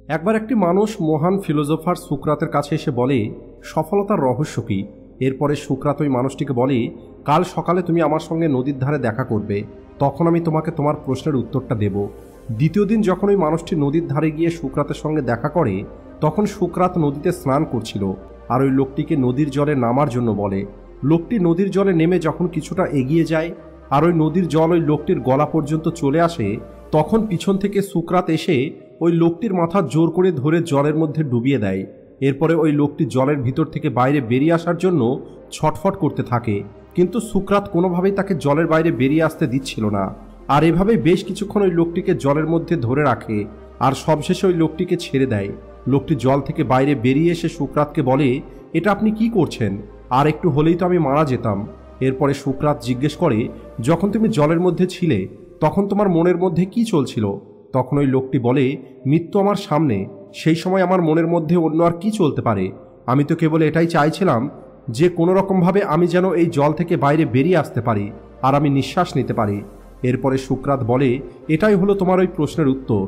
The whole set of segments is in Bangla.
একবার একটি মানুষ মহান ফিলোসোফার সুকরাতের কাছে এসে বলে, সফলতার রহস্য কী? এরপরে সুকরাত ওই মানুষটিকে বলে, কাল সকালে তুমি আমার সঙ্গে নদীর ধারে দেখা করবে, তখন আমি তোমাকে তোমার প্রশ্নের উত্তরটা দেব। দ্বিতীয় দিন যখন ওই মানুষটি নদীর ধারে গিয়ে সুকরাতের সঙ্গে দেখা করে, তখন সুকরাত নদীতে স্নান করছিল আর ওই লোকটিকে নদীর জলে নামার জন্য বলে। লোকটি নদীর জলে নেমে যখন কিছুটা এগিয়ে যায় আর ওই নদীর জল ওই লোকটির গলা পর্যন্ত চলে আসে, তখন পিছন থেকে সুকরাত এসে ওই লোকটির মাথা জোর করে ধরে জলের মধ্যে ডুবিয়ে দেয়। এরপরে ওই লোকটি জলের ভিতর থেকে বাইরে বেরিয়ে আসার জন্য ছটফট করতে থাকে, কিন্তু সুকরাত কোনোভাবেই তাকে জলের বাইরে বেরিয়ে আসতে দিচ্ছিল না। আর এভাবে বেশ কিছুক্ষণ ওই লোকটিকে জলের মধ্যে ধরে রাখে আর সবশেষে ওই লোকটিকে ছেড়ে দেয়। লোকটি জল থেকে বাইরে বেরিয়ে এসে সুকরাতকে বলে, এটা আপনি কি করছেন? আর একটু হলেই তো আমি মারা যেতাম। এরপরে সুকরাত জিজ্ঞেস করে, যখন তুমি জলের মধ্যে ছিলে তখন তোমার মনের মধ্যে কি চলছিল? তখন ওই লোকটি বলে, মৃত্যু আমার সামনে, সেই সময় আমার মনের মধ্যে অন্য আর কি চলতে পারে? আমি তো কেবল এটাই চাইছিলাম যে কোনো রকমভাবে আমি যেন এই জল থেকে বাইরে বেরিয়ে আসতে পারি আর আমি নিঃশ্বাস নিতে পারি। এরপরে সুকরাত বলে, এটাই হলো তোমার ওই প্রশ্নের উত্তর।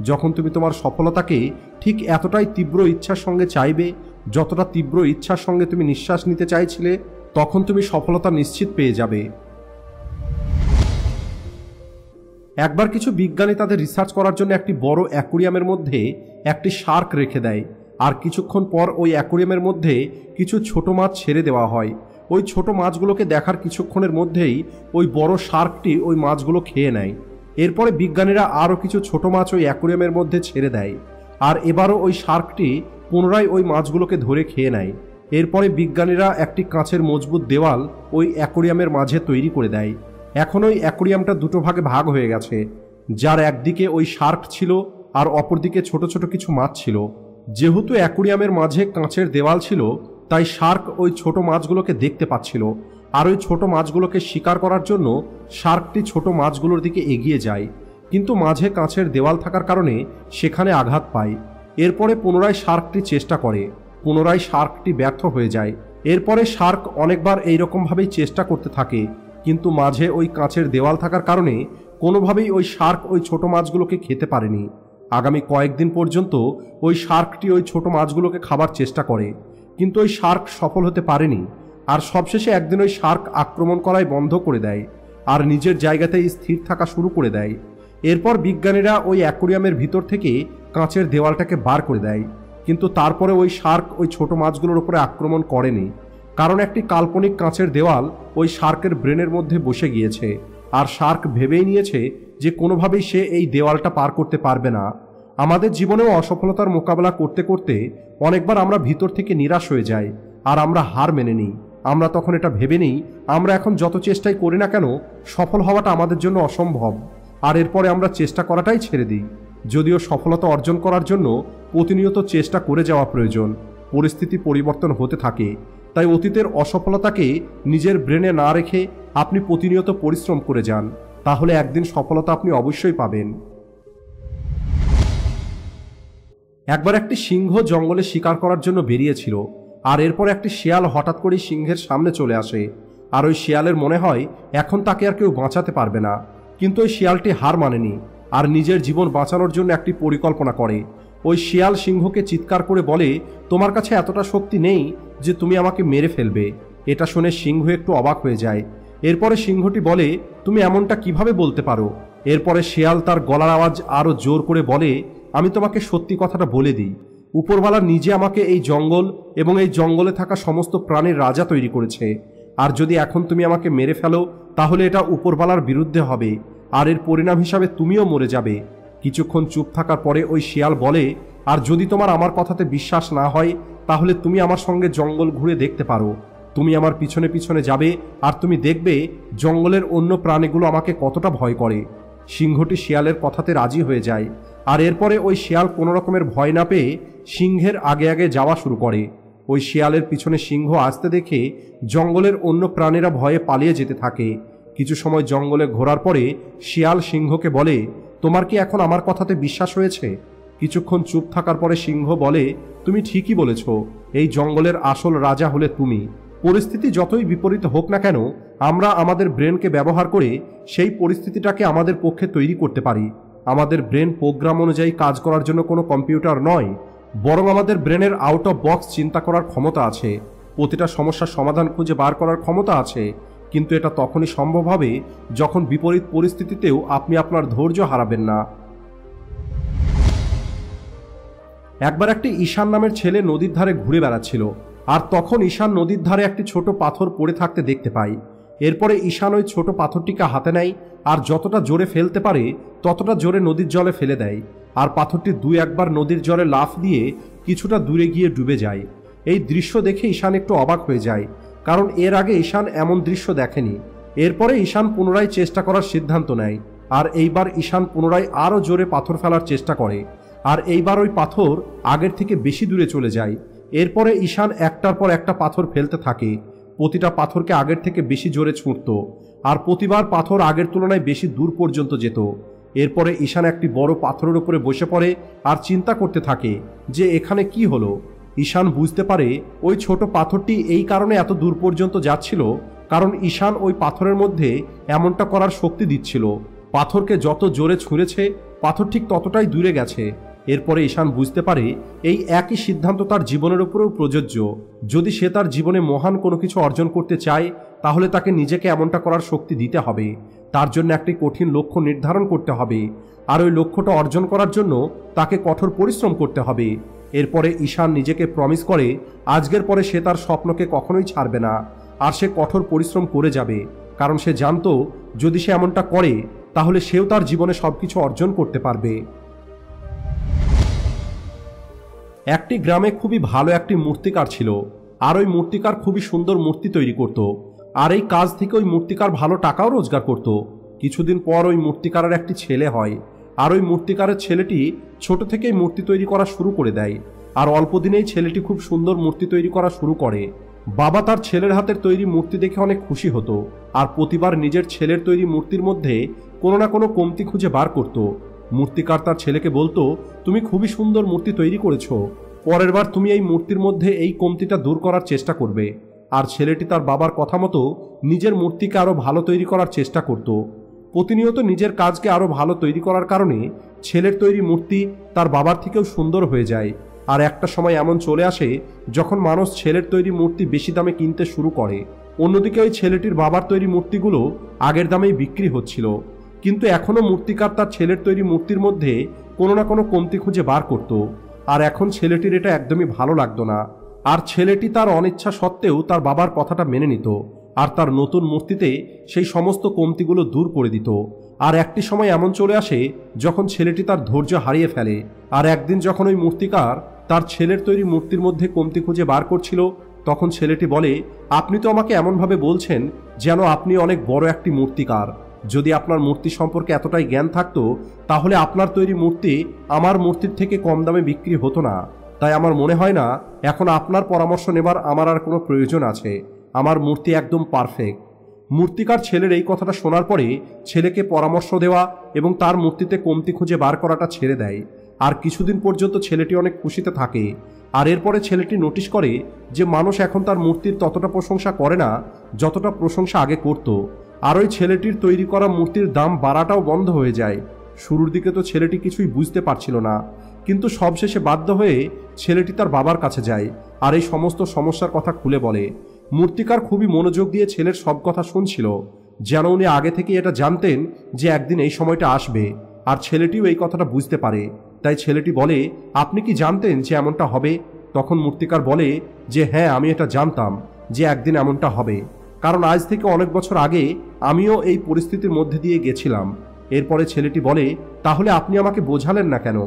যখন তুমি তোমার সফলতাকে ঠিক এতটাই তীব্র ইচ্ছার সঙ্গে চাইবে যতটা তীব্র ইচ্ছার সঙ্গে তুমি নিঃশ্বাস নিতে চাইছিলে, তখন তুমি সফলতা নিশ্চিত পেয়ে যাবে। একবার কিছু বিজ্ঞানী তাদের রিসার্চ করার জন্য একটি বড় অ্যাকোয়ারিয়ামের মধ্যে একটি শার্ক রেখে দেয় আর কিছুক্ষণ পর ওই অ্যাকোয়ারিয়ামের মধ্যে কিছু ছোট মাছ ছেড়ে দেওয়া হয়। ওই ছোট মাছগুলোকে দেখার কিছুক্ষণের মধ্যেই ওই বড় শার্কটি ওই মাছগুলো খেয়ে নেয়। এরপরে বিজ্ঞানীরা আরও কিছু ছোট মাছ ওই অ্যাকোয়ারিয়ামের মধ্যে ছেড়ে দেয় আর এবারও ওই শার্কটি পুনরায় ওই মাছগুলোকে ধরে খেয়ে নেয়। এরপরে বিজ্ঞানীরা একটি কাঁচের মজবুত দেওয়াল ওই অ্যাকোয়ারিয়ামের মাঝে তৈরি করে দেয়। এখন ওই অ্যাকোয়ারিয়ামটা দুটো ভাগে ভাগ হয়ে গেছে, যার একদিকে ওই শার্ক ছিল আর অপরদিকে ছোট ছোট কিছু মাছ ছিল। যেহেতু অ্যাকোয়ারিয়ামের মাঝে কাঁচের দেওয়াল ছিল, তাই শার্ক ওই ছোট মাছগুলোকে দেখতে পাচ্ছিল আর ওই ছোট মাছগুলোকে শিকার করার জন্য শার্কটি ছোট মাছগুলোর দিকে এগিয়ে যায়, কিন্তু মাঝে কাঁচের দেওয়াল থাকার কারণে সেখানে আঘাত পায়। এরপরে পুনরায় শার্কটি চেষ্টা করে, পুনরায় শার্কটি ব্যর্থ হয়ে যায়। এরপরে শার্ক অনেকবার এইরকমভাবেই চেষ্টা করতে থাকে, কিন্তু মাঝে ওই কাঁচের দেওয়াল থাকার কারণে কোনোভাবেই ওই শার্ক ওই ছোট মাছগুলোকে খেতে পারেনি। আগামী কয়েকদিন পর্যন্ত ওই শার্কটি ওই ছোট মাছগুলোকে খাবার চেষ্টা করে, কিন্তু ওই শার্ক সফল হতে পারেনি। আর সবশেষে একদিন ওই শার্ক আক্রমণ করাই বন্ধ করে দেয় আর নিজের জায়গাতেই স্থির থাকা শুরু করে দেয়। এরপর বিজ্ঞানীরা ওই অ্যাকোয়ারিয়ামের ভিতর থেকে কাঁচের দেওয়ালটাকে বার করে দেয়, কিন্তু তারপরে ওই শার্ক ওই ছোট মাছগুলোর উপরে আক্রমণ করেনি, কারণ একটি কাল্পনিক কাঁচের দেওয়াল ওই শার্কের ব্রেনের মধ্যে বসে গিয়েছে আর শার্ক ভেবেই নিয়েছে যে কোনোভাবেই সে এই দেওয়ালটা পার করতে পারবে না। আমাদের জীবনেও অসফলতার মোকাবেলা করতে করতে অনেকবার আমরা ভিতর থেকে নিরাশ হয়ে যাই আর আমরা হার মেনে নিই। আমরা তখন এটা ভেবে নিই আমরা এখন যত চেষ্টাই করি না কেন সফল হওয়াটা আমাদের জন্য অসম্ভব, আর এরপরে আমরা চেষ্টা করাটাই ছেড়ে দিই। যদিও সফলতা অর্জন করার জন্য প্রতিনিয়ত চেষ্টা করে যাওয়া প্রয়োজন, পরিস্থিতি পরিবর্তন হতে থাকে। তাই অতীতের অসফলতাকে নিজের ব্রেনে না রেখে আপনি প্রতিনিয়ত পরিশ্রম করে যান, তাহলে একদিন সফলতা আপনি অবশ্যই পাবেন। একবার একটি সিংহ জঙ্গলে শিকার করার জন্য বেরিয়েছিল আর এরপর একটি শিয়াল হঠাৎ করেই সিংহের সামনে চলে আসে আর ওই শিয়ালের মনে হয় এখন তাকে আর কেউ বাঁচাতে পারবে না, কিন্তু ওই শিয়ালটি হার মানেনি আর নিজের জীবন বাঁচানোর জন্য একটি পরিকল্পনা করে। ওই শিয়াল সিংহকে চিৎকার করে বলে, তোমার কাছে এতটা শক্তি নেই যে তুমি আমাকে মেরে ফেলবে। এটা শুনে সিংহ একটু অবাক হয়ে যায়। এরপরে সিংহটি বলে, তুমি এমনটা কিভাবে বলতে পারো? এরপরে শিয়াল তার গলার আওয়াজ আরও জোর করে বলে, আমি তোমাকে সত্যি কথাটা বলে দিই, উপরওয়ালা নিজে আমাকে এই জঙ্গল এবং এই জঙ্গলে থাকা সমস্ত প্রাণীর রাজা তৈরি করেছে, আর যদি এখন তুমি আমাকে মেরে ফেলো তাহলে এটা উপরওয়ালার বিরুদ্ধে হবে আর এর পরিণাম হিসাবে তুমিও মরে যাবে। কিছুক্ষণ চুপ থাকার পরে ওই শিয়াল বলে, আর যদি তোমার আমার কথাতে বিশ্বাস না হয় তাহলে তুমি আমার সঙ্গে জঙ্গল ঘুরে দেখতে পারো। তুমি আমার পিছনে পিছনে যাবে আর তুমি দেখবে জঙ্গলের অন্য প্রাণীগুলো আমাকে কতটা ভয় করে। সিংহটি শিয়ালের কথাতে রাজি হয়ে যায় আর এরপরে ওই শিয়াল কোনো রকমের ভয় না পেয়ে সিংহের আগে আগে যাওয়া শুরু করে। ওই শিয়ালের পিছনে সিংহ আসতে দেখে জঙ্গলের অন্য প্রাণীরা ভয়ে পালিয়ে যেতে থাকে। কিছু সময় জঙ্গলে ঘোরার পরে শিয়াল সিংহকে বলে, তোমার কি এখন আমার কথাতে বিশ্বাস হয়েছে? কিছুক্ষণ চুপ থাকার পরে সিংহ বলে, তুমি ঠিকই বলেছ, এই জঙ্গলের আসল রাজা হলে তুমি। পরিস্থিতি যতই বিপরীত হোক না কেন আমরা আমাদের ব্রেনকে ব্যবহার করে সেই পরিস্থিতিটাকে আমাদের পক্ষে তৈরি করতে পারি। আমাদের ব্রেন প্রোগ্রাম অনুযায়ী কাজ করার জন্য কোনো কম্পিউটার নয়, বরং আমাদের ব্রেনের আউট অফ বক্স চিন্তা করার ক্ষমতা আছে, প্রতিটা সমস্যার সমাধান খুঁজে বার করার ক্ষমতা আছে। কিন্তু এটা তখনই সম্ভব হবে যখন বিপরীত পরিস্থিতিতেও আপনি আপনার ধৈর্য হারাবেন না। একবার একটি ঈশান নামের ছেলে নদীর ধারে ঘুরে বেড়াচ্ছিল, আর তখন ঈশান নদীর ধারে একটি ছোট পাথর পড়ে থাকতে দেখতে পায়। এরপরে ঈশান ওই ছোট পাথরটিকে হাতে নেয় আর যতটা জোরে ফেলতে পারে ততটা জোরে নদীর জলে ফেলে দেয়, আর পাথরটি দুই একবার নদীর জলে লাফ দিয়ে কিছুটা দূরে গিয়ে ডুবে যায়। এই দৃশ্য দেখে ঈশান একটু অবাক হয়ে যায়, কারণ এর আগে ঈশান এমন দৃশ্য দেখেনি। এরপরে ঈশান পুনরায় চেষ্টা করার সিদ্ধান্ত নেয়, আর এইবার ঈশান পুনরায় আরও জোরে পাথর ফেলার চেষ্টা করে, আর এইবার ওই পাথর আগের থেকে বেশি দূরে চলে যায়। এরপরে ঈশান একটার পর একটা পাথর ফেলতে থাকে, প্রতিটা পাথরকে আগের থেকে বেশি জোরে ছুঁড়ত, আর প্রতিবার পাথর আগের তুলনায় বেশি দূর পর্যন্ত যেত। এরপরে ঈশান একটি বড় পাথরের উপরে বসে পড়ে আর চিন্তা করতে থাকে যে এখানে কি হলো। ঈশান বুঝতে পারে ওই ছোট পাথরটি এই কারণে এত দূর পর্যন্ত যাচ্ছিল, কারণ ঈশান ওই পাথরের মধ্যে এমনটা করার শক্তি দিচ্ছিল। পাথরকে যত জোরে ছুঁড়েছে পাথর ঠিক ততটাই দূরে গেছে। এরপরে ঈশান বুঝতে পারে এই একই সিদ্ধান্ত তার জীবনের উপরেও প্রযোজ্য। যদি সে তার জীবনে মহান কোনো কিছু অর্জন করতে চায় তাহলে তাকে নিজেকে এমনটা করার শক্তি দিতে হবে। তার জন্য একটি কঠিন লক্ষ্য নির্ধারণ করতে হবে, আর ওই লক্ষ্যটা অর্জন করার জন্য তাকে কঠোর পরিশ্রম করতে হবে। এরপরে ঈশান নিজেকে প্রমিস করে আজকের পরে সে তার স্বপ্নকে কখনোই ছাড়বে না, আর সে কঠোর পরিশ্রম করে যাবে, কারণ সে জানতো যদি সে এমনটা করে তাহলে সেও তার জীবনে সবকিছু অর্জন করতে পারবে। একটি গ্রামে খুবই ভালো একটি মূর্তিকার ছিল, আর ওই মূর্তিকার খুবই সুন্দর মূর্তি তৈরি করত, আর এই কাজ থেকে ওই মূর্তিকার ভালো টাকাও রোজগার করত। কিছুদিন পর ওই মূর্তিকারের একটি ছেলে হয়, আর ওই মূর্তিকারের ছেলেটি ছোট থেকেই মূর্তি তৈরি করা শুরু করে দেয়, আর অল্প দিনেই ছেলেটি খুব সুন্দর মূর্তি তৈরি করা শুরু করে। বাবা তার ছেলের হাতের তৈরি মূর্তি দেখে অনেক খুশি হতো, আর প্রতিবার নিজের ছেলের তৈরি মূর্তির মধ্যে কোনো না কোনো কমতি খুঁজে বার করত। মূর্তিকার তার ছেলেকে বলতো, তুমি খুবই সুন্দর মূর্তি তৈরি করেছো, পরের বার তুমি এই মূর্তির মধ্যে এই কমতিটা দূর করার চেষ্টা করবে। আর ছেলেটি তার বাবার কথা মতো নিজের মূর্তিকে আরও ভালো তৈরি করার চেষ্টা করত। প্রতিনিয়ত নিজের কাজকে আরও ভালো তৈরি করার কারণে ছেলের তৈরি মূর্তি তার বাবার থেকেও সুন্দর হয়ে যায়। আর একটা সময় এমন চলে আসে যখন মানুষ ছেলের তৈরি মূর্তি বেশি দামে কিনতে শুরু করে। অন্যদিকে ওই ছেলেটির বাবার তৈরি মূর্তিগুলো আগের দামেই বিক্রি হচ্ছিল, কিন্তু এখনও মূর্তিকার তার ছেলের তৈরি মূর্তির মধ্যে কোনো না কোনো কমতি খুঁজে বার করত। আর এখন ছেলেটির এটা একদমই ভালো লাগতো না, আর ছেলেটি তার অনিচ্ছা সত্ত্বেও তার বাবার কথাটা মেনে নিত, আর তার নতুন মূর্তিতে সেই সমস্ত কমতিগুলো দূর করে দিত। আর একটি সময় এমন চলে আসে যখন ছেলেটি তার ধৈর্য হারিয়ে ফেলে। আর একদিন যখন ওই মূর্তিকার তার ছেলের তৈরি মূর্তির মধ্যে কমতি খুঁজে বার করছিল, তখন ছেলেটি বলে, আপনি তো আমাকে এমনভাবে বলছেন যেন আপনি অনেক বড় একটি মূর্তিকার। যদি আপনার মূর্তি সম্পর্কে এতটাই জ্ঞান থাকতো তাহলে আপনার তৈরি মূর্তি আমার মূর্তির থেকে কম দামে বিক্রি হতো না। তাই আমার মনে হয় না এখন আপনার পরামর্শ নেবার আমার আর কোনো প্রয়োজন আছে। আমার মূর্তি একদম পারফেক্ট। মূর্তিকার ছেলের এই কথাটা শোনার পরে ছেলেকে পরামর্শ দেওয়া এবং তার মূর্তিতে কমতি খুঁজে বার করাটা ছেড়ে দেয়। আর কিছুদিন পর্যন্ত ছেলেটি অনেক খুশিতে থাকে। আর এরপরে ছেলেটি নোটিশ করে যে মানুষ এখন তার মূর্তির ততটা প্রশংসা করে না যতটা প্রশংসা আগে করত। আর ওই ছেলেটির তৈরি করা মূর্তির দাম বাড়াটাও বন্ধ হয়ে যায়। শুরুর দিকে তো ছেলেটি কিছুই বুঝতে পারছিল না, কিন্তু সবশেষে বাধ্য হয়ে ছেলেটি তার বাবার কাছে যায় আর এই সমস্ত সমস্যার কথা খুলে বলে। মূর্তিকার খুবই মনোযোগ দিয়ে ছেলের সব কথা শুনছিল, যেন উনি আগে থেকে এটা জানতেন যে একদিন এই সময়টা আসবে। আর ছেলেটিও এই কথাটা বুঝতে পারে। তাই ছেলেটি বলে, আপনি কি জানতেন যে এমনটা হবে? তখন মূর্তিকার বলে যে হ্যাঁ, আমি এটা জানতাম যে একদিন এমনটা হবে, কারণ আজ থেকে অনেক বছর আগে আমিও এই পরিস্থিতির মধ্যে দিয়ে গেছিলাম। এরপরে ছেলেটি বলে, তাহলে আপনি আমাকে বোঝালেন না কেন?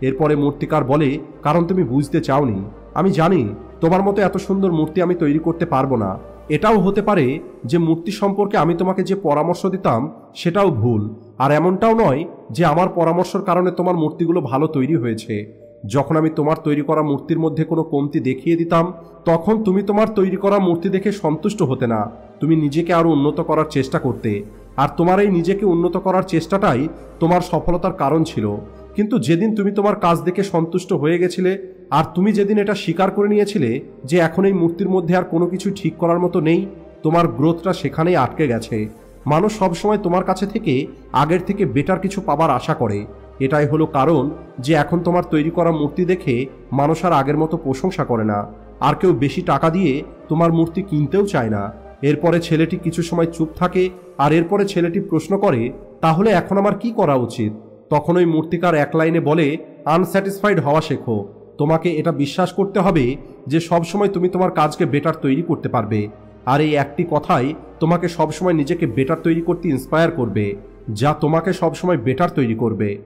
এরপরে মূর্তিকার বলে, কারণ তুমি বুঝতে চাওনি। আমি জানি তোমার মতো এত সুন্দর মূর্তি আমি তৈরি করতে পারবো না। এটাও হতে পারে যে মূর্তি সম্পর্কে আমি তোমাকে যে পরামর্শ দিতাম সেটাও ভুল, আর এমনটাও নয় যে আমার পরামর্শের কারণে তোমার মূর্তিগুলো ভালো তৈরি হয়েছে। যখন আমি তোমার তৈরি করা মূর্তির মধ্যে কোনো কমতি দেখিয়ে দিতাম তখন তুমি তোমার তৈরি করা মূর্তি দেখে সন্তুষ্ট হতে না, তুমি নিজেকে আরও উন্নত করার চেষ্টা করতে। আর তোমার এই নিজেকে উন্নত করার চেষ্টাটাই তোমার সফলতার কারণ ছিল। কিন্তু যেদিন তুমি তোমার কাজ দেখে সন্তুষ্ট হয়ে গেছিলে আর তুমি যেদিন এটা স্বীকার করে নিয়েছিলে যে এখন এই মূর্তির মধ্যে আর কোনো কিছু ঠিক করার মতো নেই, তোমার গ্রোথটা সেখানেই আটকে গেছে। মানুষ সবসময় তোমার কাছে থেকে আগের থেকে বেটার কিছু পাবার আশা করে, এটাই হলো কারণ যে এখন তোমার তৈরি করা মূর্তি দেখে মানুষ আর আগের মতো প্রশংসা করে না, আর কেউ বেশি টাকা দিয়ে তোমার মূর্তি কিনতেও চায় না। এরপরে ছেলেটি কিছু সময় চুপ থাকে, আর এরপরে ছেলেটি প্রশ্ন করে, তাহলে এখন আমার কি করা উচিত? তখন ওই মূর্তিকার এক লাইনে বলে, আনস্যাটিসফাইড হওয়া শেখো। তোমাকে এটা বিশ্বাস করতে হবে যে সবসময় তুমি তোমার কাজকে বেটার তৈরি করতে পারবে, আর এই একটি কথাই তোমাকে সবসময় নিজেকে বেটার তৈরি করতে ইন্সপায়ার করবে, যা তোমাকে সবসময় বেটার তৈরি করবে।